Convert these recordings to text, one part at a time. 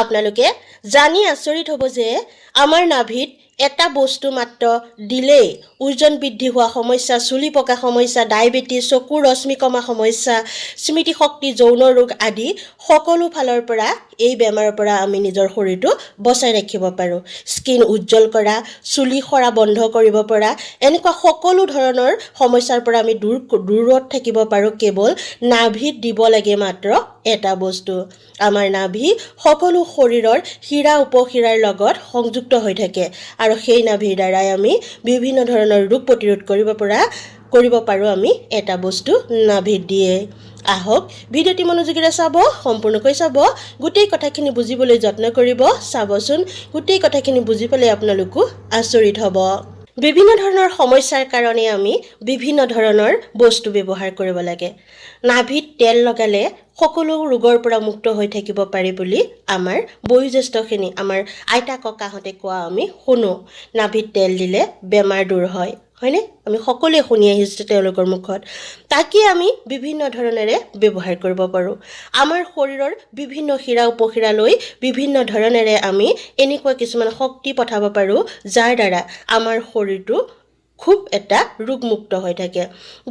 আপোনালোকে জানি আচৰিত হ'ব যে আমাৰ নাভিত এটা বস্তু মাত্ৰ দিলেই ওজন বৃদ্ধি হোৱা সমস্যা, চুলি পকা সমস্যা, ডায়েবেটিছ, চকুৰ ৰশ্মি কমা সমস্যা, স্মৃতিশক্তি, যৌন ৰোগ আদি সকলো ফালৰ পৰা এই বেমাৰৰ পৰা আমি নিজৰ শৰীৰটো বচাই ৰাখিব পাৰোঁ। স্কিন উজ্জ্বল কৰা, চুলি সৰা বন্ধ কৰিব পৰা, এনেকুৱা সকলো ধৰণৰ সমস্যাৰ পৰা আমি দূৰত থাকিব পাৰোঁ। কেৱল নাভিত দিব লাগে মাত্ৰ এটা বস্তু। আমাৰ নাভি সকলো শৰীৰৰ শিৰা উপশিৰাৰ লগত সংযুক্ত হৈ থাকে আৰু সেই নাভিৰ দ্বাৰাই আমি বিভিন্ন ধৰণৰ ৰোগ প্ৰতিৰোধ কৰিব পাৰোঁ আমি এটা বস্তু নাভিত দিয়ে। আহক ভিডিঅ'টি মনোযোগেৰে চাব, সম্পূৰ্ণকৈ চাব, গোটেই কথাখিনি বুজিবলৈ যত্ন কৰিব। চাবচোন, গোটেই কথাখিনি বুজি পালে আপোনালোকো আচৰিত হ'ব। বিভিন্ন ধৰণৰ সমস্যাৰ কাৰণে আমি বিভিন্ন ধৰণৰ বস্তু ব্যৱহাৰ কৰিব লাগে। নাভিত তেল লগালে সকলো ৰোগৰ পৰা মুক্ত হৈ থাকিব পাৰি বুলি আমাৰ বয়োজ্যেষ্ঠখিনি, আমাৰ আইতা ককাহঁতে কোৱা আমি শুনো। নাভিত তেল দিলে বেমাৰ দূৰ হয়, হয়নে? আমি সকলোৱে শুনি আহিছোঁ তেওঁলোকৰ মুখত। তাকে আমি বিভিন্ন ধৰণেৰে ব্যৱহাৰ কৰিব পাৰোঁ। আমাৰ শৰীৰৰ বিভিন্ন শিৰা উপশিৰালৈ বিভিন্ন ধৰণেৰে আমি এনেকুৱা কিছুমান শক্তি পঠাব পাৰোঁ যাৰ দ্বাৰা আমাৰ শৰীৰটো খুব এটা ৰোগমুক্ত হৈ থাকে।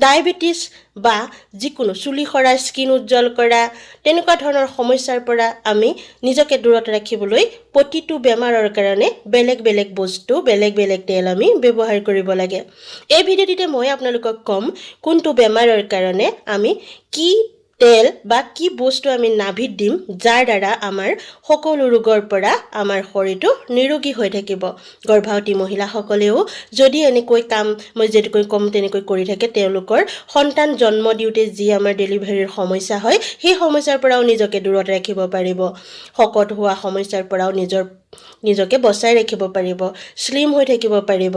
ডায়েবেটিছ বা যিকোনো চুলি সৰা, স্কিন উজ্জ্বল কৰা, তেনেকুৱা ধৰণৰ সমস্যাৰ পৰা আমি নিজকে দূৰত ৰাখিবলৈ প্ৰতিটো বেমাৰৰ কাৰণে বেলেগ বেলেগ বস্তু, বেলেগ বেলেগ তেল আমি ব্যৱহাৰ কৰিব লাগে। এই ভিডিঅ'টিতে মই আপোনালোকক ক'ম কোনটো বেমাৰৰ কাৰণে আমি কি তেল বা কি বস্তু আমি নাভিত দিম যাৰ দ্বাৰা আমাৰ সকলো ৰোগৰ পৰা আমাৰ শৰীৰটো নিৰোগী হৈ থাকিব। গৰ্ভৱতী মহিলাসকলেও যদি এনেকৈ কাম মই যেনেকৈ ক'ম তেনেকৈ কৰি থাকে, তেওঁলোকৰ সন্তান জন্ম দিওঁতে যি আমাৰ ডেলিভাৰীৰ সমস্যা হয় সেই সমস্যাৰ পৰাও নিজকে দূৰত ৰাখিব পাৰিব। শকত হোৱা সমস্যাৰ পৰাও নিজকে বচাই ৰাখিব পাৰিব, শ্লিম হৈ থাকিব পাৰিব।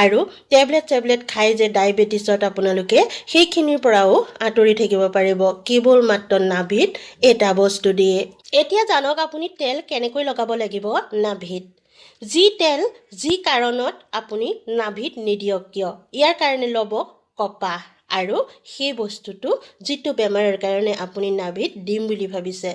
আৰু টেবলেট খাই যে ডায়েবেটিছত আপোনালোকে সেইখিনিৰ পৰাও আঁতৰি থাকিব পাৰিব কেৱল মাত্ৰ নাভিত এটা বস্তু দিয়ে। এতিয়া জানক আপুনি তেল কেনেকৈ লগাব লাগিব নাভিত। যি তেল যি কাৰণত আপুনি নাভিত নিদিয়ক কিয়, ইয়াৰ কাৰণে ল'ব কপাহ, আৰু সেই বস্তুটো যিটো বেমাৰৰ কাৰণে আপুনি নাভিত দিম বুলি ভাবিছে।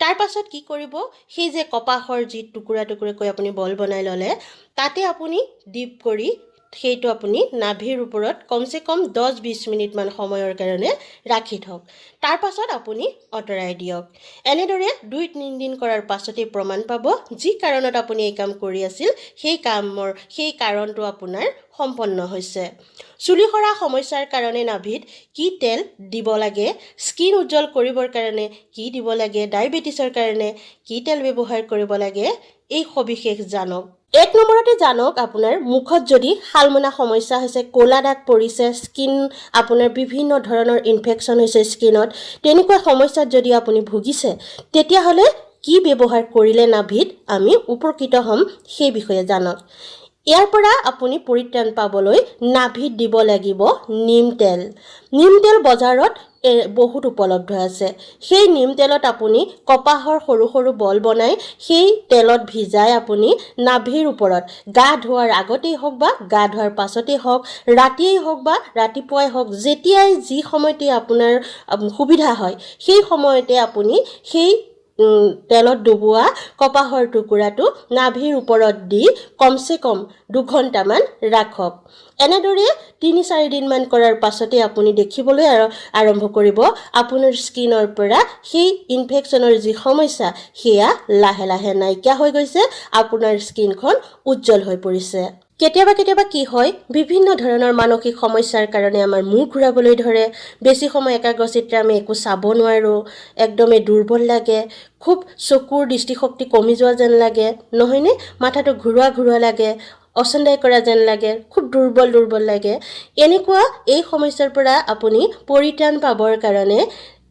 তাৰ পাছত কি কৰিব, সেই যে কপাহৰ যি টুকুৰা টুকুৰাকৈ আপুনি বল বনাই ল'লে, তাতে আপুনি ডিপ কৰি সেইটো আপুনি নাভিৰ ওপৰত কমচে কম 10-20 মিনিটমান সময়ৰ কাৰণে ৰাখি থওক। তাৰ পাছত আপুনি আঁতৰাই দিয়ক। এনেদৰে 2-3 দিন কৰাৰ পাছতেই প্ৰমাণ পাব যি কাৰণত আপুনি এই কাম কৰি আছিল সেই কাৰণটো আপোনাৰ সম্পন্ন হৈছে। চুলি সৰা সমস্যাৰ কাৰণে নাভিত কি তেল দিব লাগে, স্কিন উজ্জ্বল কৰিবৰ কাৰণে কি দিব লাগে, ডায়েবেটিছৰ কাৰণে কি তেল ব্যৱহাৰ কৰিব লাগে, এই সবিশেষ জানক। 1 নম্বৰতে জানক, আপোনাৰ মুখত যদি শালমইনা সমস্যা হৈছে, ক'লা দাগ পৰিছে, স্কিন আপোনাৰ বিভিন্ন ধৰণৰ ইনফেকশ্যন হৈছে স্কিনত, তেনেকুৱা সমস্যাত যদি আপুনি ভুগিছে তেতিয়াহ'লে কি ব্যৱহাৰ কৰিলে নাভিত আমি উপকৃত হ'ম সেই বিষয়ে জানক। ইয়াৰ পৰা আপুনি পৰিত্ৰাণ পাবলৈ নাভিত দিব লাগিব নিম তেল। নিম তেল বজাৰত বহুত উপলব্ধ আছে। সেই নিম তেলত আপুনি কপাহৰ সৰু সৰু বল বনাই সেই তেলত ভিজাই আপুনি নাভিৰ ওপৰত গা ধোৱাৰ আগতেই হওক বা গা ধোৱাৰ পাছতেই হওক, ৰাতিয়েই হওক বা ৰাতিপুৱাই হওক, যেতিয়াই যি সময়তে আপোনাৰ সুবিধা হয় সেই সময়তে আপুনি সেই তেলত ডুবোৱা কপাহৰ টুকুৰাটো নাভিৰ ওপৰত দি কমচে কম 2 ঘণ্টামান ৰাখক। এনেদৰে 3-4 দিনমান কৰাৰ পাছতে আপুনি দেখিবলৈ আৰম্ভ কৰিব আপোনাৰ স্কিনৰ পৰা সেই ইনফেকশ্যনৰ যি সমস্যা সেয়া লাহে লাহে নাইকিয়া হৈ গৈছে, আপোনাৰ স্কিনখন উজ্জ্বল হৈ পৰিছে। কেতিয়াবা কি হয়, বিভিন্ন ধৰণৰ মানসিক সমস্যাৰ কাৰণে আমাৰ মূৰ ঘূৰাবলৈ ধৰে, বেছি সময় একাগ্ৰচিত্ৰে আমি একো চাব নোৱাৰোঁ, একদমেই দুৰ্বল লাগে, খুব চকুৰ দৃষ্টিশক্তি কমি যোৱা যেন লাগে, নহয়নে? মাথাটো ঘূৰোৱা লাগে, অচন্দাই কৰা যেন লাগে, খুব দুৰ্বল লাগে। এনেকুৱা এই সমস্যাৰ পৰা আপুনি পৰিত্ৰাণ পাবৰ কাৰণে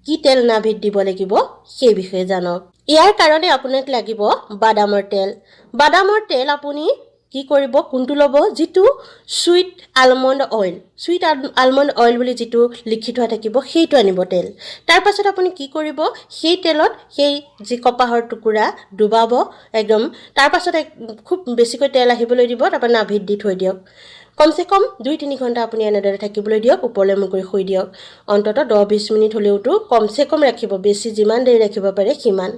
কি তেল নাভিত দিব লাগিব সেই বিষয়ে জানক। ইয়াৰ কাৰণে আপোনাক লাগিব বাদামৰ তেল। বাদামৰ তেল আপুনি কি কৰিব, কোনটো ল'ব, যিটো সুইট আলমণ্ড অইল বুলি যিটো লিখি থোৱা থাকিব সেইটো আনিব তেল। তাৰ পাছত আপুনি কি কৰিব, সেই তেলত সেই যি কপাহৰ টুকুৰা ডুবাব একদম। তাৰ পাছত খুব বেছিকৈ তেল আহিবলৈ দিব, তাৰপৰা নাভিত দি থৈ দিয়ক। কমসে কম 2-3 ঘণ্টা আপুনি এনেদৰে থাকিবলৈ দিয়ক ওপৰলৈ মুখ কৰি শুই দিয়ক অন্তত 10-20 মিনিট হ'লেওটো কমসে কম ৰাখিব বেছি যিমান দেৰি ৰাখিব পাৰে সিমান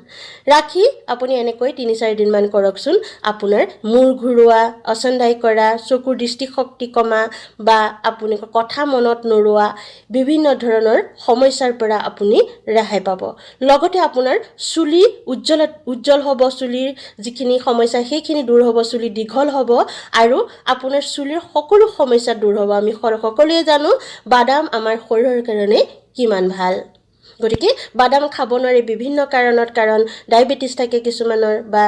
ৰাখি আপুনি এনেকৈ 3-4 দিন মান কৰকচোন আপোনাৰ মূৰ ঘূৰোৱা অসন্দাই কৰা চকুৰ দৃষ্টিশক্তি কমা বা আপুনি কথা মনত নৰোৱা বিভিন্ন ধৰণৰ সমস্যাৰ পৰা আপুনি ৰেহাই পাব লগতে আপোনাৰ চুলি উজ্জ্বল হ'ব চুলিৰ যিখিনি সমস্যা সেইখিনি দূৰ হ'ব চুলি দীঘল হ'ব আৰু আপোনাৰ চুলিৰ সকলো সমস্যা দূৰ হ'ব আমি সকলোৱে জানো বাদাম আমাৰ শৰীৰৰ কাৰণে কিমান ভাল গতিকে বাদাম খাব নোৱাৰে বিভিন্ন কাৰণত কাৰণ ডায়াবেটিস থাকে কিছুমানৰ বা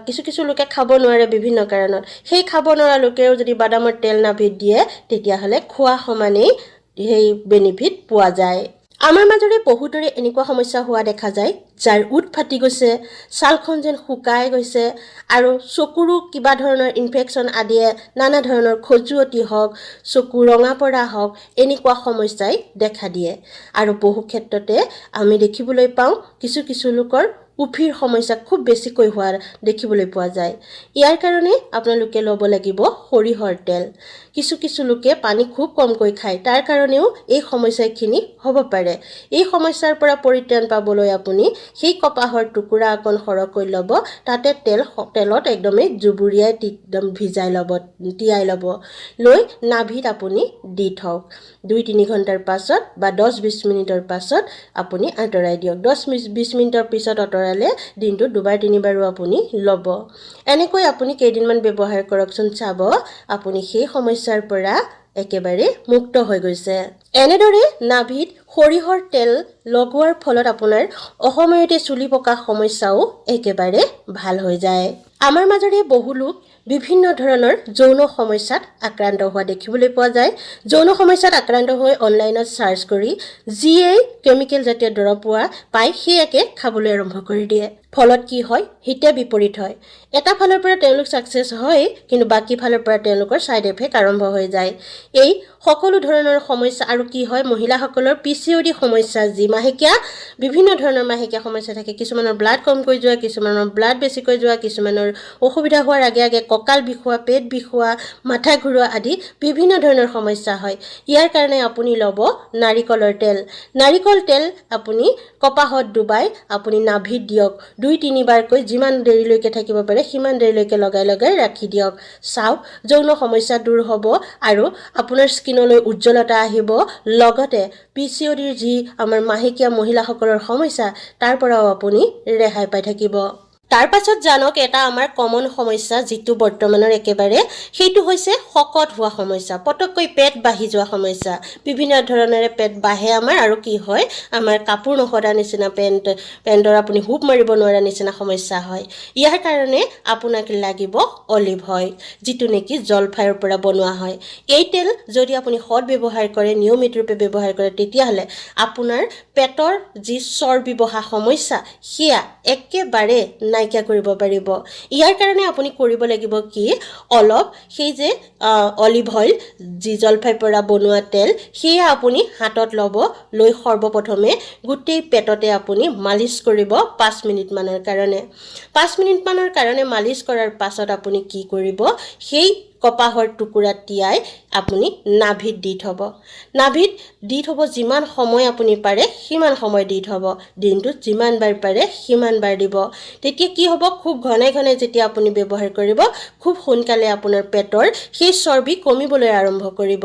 কিছু লোকে খাব নোৱাৰে বিভিন্ন কাৰণত সেই খাব নোৱাৰা লোকেও যদি বাদামৰ তেল নাভিত দিয়ে তেতিয়া হলে খোৱা সমানেই সেই বেনিফিট পোৱা যায় আমাৰ মাজৰে বহুতৰে এনেকুৱা সমস্যা হোৱা দেখা যায় যাৰ উঠ ফাটি গৈছে ছালখন যেন শুকাই গৈছে আৰু চকুৰো কিবা ধৰণৰ ইনফেকচন আদিয়ে নানা ধৰণৰ খজুৱতি হওক চকু ৰঙা পৰা হওক এনেকুৱা সমস্যাই দেখা দিয়ে আৰু বহু ক্ষেত্ৰতে আমি দেখিবলৈ পাওঁ কিছু লোকৰ উফিৰ সমস্যা খুব বেছিকৈ হোৱাৰ দেখিবলৈ পোৱা যায় ইয়াৰ কাৰণে আপোনালোকে ল'ব লাগিব সৰিহৰ তেল কিছু লোকে পানী খুব কমকৈ খায় তাৰ কাৰণেও এই সমস্যাখিনি হ'ব পাৰে এই সমস্যাৰ পৰা পৰিত্ৰাণ পাবলৈ আপুনি সেই কপাহৰ টুকুৰা অকন সৰকৈ ল'ব তাতে তেলত একদমই জুবুৰিয়াই একদম ভিজাই ল'ব তিয়াই ল'ব লৈ নাভিত আপুনি দি থওক 2-3 ঘণ্টাৰ পাছত বা 10-20 মিনিটৰ পাছত আপুনি আঁতৰাই দিয়ক 10-20 মিনিটৰ পিছত আঁতৰালে দিনটো দুবাৰ তিনিবাৰো আপুনি ল'ব এনেকৈ আপুনি কেইদিনমান ব্যৱহাৰ কৰকচোন চাব আপুনি সেই সমস্যাৰ পৰা একেবাৰে মুক্ত হৈ গৈছে এনেদৰে নাভিত সৰিহৰ তেল লগোৱাৰ ফলত আপোনাৰ অসময়তে চুলি পকা সমস্যাও একেবাৰে ভাল হৈ যায় আমাৰ মাজৰে বহু লোক বিভিন্ন ধৰণৰ যৌন সমস্যাত আক্ৰান্ত হোৱা দেখিবলৈ পোৱা যায় যৌন সমস্যাত আক্ৰান্ত হৈ অনলাইনত সাৰ্চ কৰি যিয়ে কেমিকেল জাতীয় দৰৱ পোৱা পাই সেইয়াকে খাবলৈ আৰম্ভ কৰি দিয়ে ফলত কি হয় হিতে বিপৰীত হয় এটা ফালৰ পৰা তেওঁলোক সাকসেস হয় কিন্তু বাকি ফালৰ পৰা তেওঁলোকৰ সাইড এফেক্ট আৰম্ভ হৈ যায় এই সকলো ধৰণৰ সমস্যা আৰু কি হয় মহিলাসকলৰ পিচিওডি সমস্যা যি মাহেকীয়া বিভিন্ন ধৰণৰ মাহেকীয়া সমস্যা থাকে কিছুমানৰ ব্লাড কমকৈ যোৱা কিছুমানৰ ব্লাড বেছিকৈ যোৱা কিছুমানৰ অসুবিধা হোৱাৰ আগে কঁকাল বিষোৱা পেট বিষোৱা মাথা ঘূৰোৱা আদি বিভিন্ন ধৰণৰ সমস্যা হয় ইয়াৰ কাৰণে আপুনি ল'ব নাৰিকলৰ তেল নাৰিকল তেল আপুনি কপাহত ডুবাই আপুনি নাভিত দিয়ক 2-3 বাৰকৈ যিমান দেৰিলৈকে থাকিব পাৰে সিমান দেৰিলৈকে লগাই ৰাখি দিয়ক চাওক যৌন সমস্যা দূৰ হ'ব আৰু আপোনাৰ স্কিনলৈ উজ্জ্বলতা আহিব লগতে পিচিওডিৰ যি আমাৰ মাহেকীয়া মহিলাসকলৰ সমস্যা তাৰ পৰাও আপুনি ৰেহাই পাই থাকিব তাৰ পাছত জানক এটা আমাৰ কমন সমস্যা যেটো বৰ্তমানৰ একেবাৰে সেইটো হৈছে শকত হোৱা সমস্যা পটককৈ পেট বাঢ়ি যোৱা সমস্যা বিভিন্ন ধৰণেৰে পেট বাঢ়ে আমাৰ আৰু কি হয় আমাৰ কাপোৰ নখৰা নিচিনা পেণ্টৰ আপুনি হুপ মাৰিব নোৱাৰা নিচিনা সমস্যা হয় ইয়াৰ কাৰণে আপোনাক লাগিব অলিভ অইল যেটো নেকি জলফাইৰ পৰা বনোৱা হয় এই তেল যদি আপুনি সৎ ব্যৱহাৰ কৰে নিয়মিত ৰূপে ব্যৱহাৰ কৰে তেতিয়া হলে আপোনাৰ পেটৰ যি চৰ্বি বহা সমস্যা হিয়া একেবাৰে নাইকিয়া কৰিব পাৰিব ইয়াৰ কাৰণে আপুনি কৰিব লাগিব কি অলপ সেই যে অলিভ অইল যি জলফাইৰ পৰা বনোৱা তেল হিয়া আপুনি হাতত ল'ব লৈ সৰ্বপ্ৰথমে গুটেই পেটতে আপুনি মালিশ কৰিব 5 মিনিট মানৰ কাৰণে 5 মিনিট মানৰ কাৰণে মালিশ কৰাৰ পাছত আপুনি কি কৰিব সেই কপাহৰ টুকুৰা তিয়াই আপুনি নাভিত দি থব নাভিত দি থব যিমান সময় আপুনি পাৰে সিমান সময় দি থব দিনটোত যিমান বাৰ পাৰে সিমান বাৰ দিব তেতিয়া কি হ'ব খুব ঘনে যেতিয়া আপুনি ব্যৱহাৰ কৰিব খুব সোনকালে আপোনাৰ পেটৰ সেই চৰ্বি কমিবলৈ আৰম্ভ কৰিব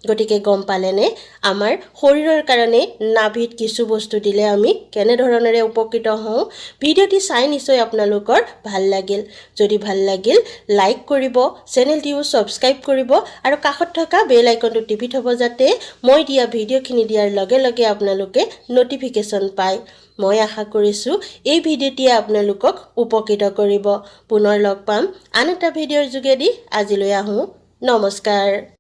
গতিকে গম পালেনে আমাৰ শৰীৰৰ কাৰণে নাভিত কিছু বস্তু দিলে আমি কেনে ধৰণেৰে উপকৃত হওঁ ভিডিওটি চাই নিশ্চয় আপোনালোকৰ ভাল লাগিল যদি ভাল লাগিল লাইক কৰিব চেনেলটিও সাবস্ক্ৰাইব কৰিব আৰু কাষত থকা বেল আইকনটো টিপি থব যাতে মই দিয়া ভিডিওখিনি দিয়াৰ লগে আপোনালোকে নটিফিকেশন পায় মই আশা কৰিছো এই ভিডিওটিয়ে আপোনালোকক উপকৃত কৰিব পুনৰ লগ পাম আন এটা ভিডিওৰ যোগেদি আজিলৈ আহো নমস্কাৰ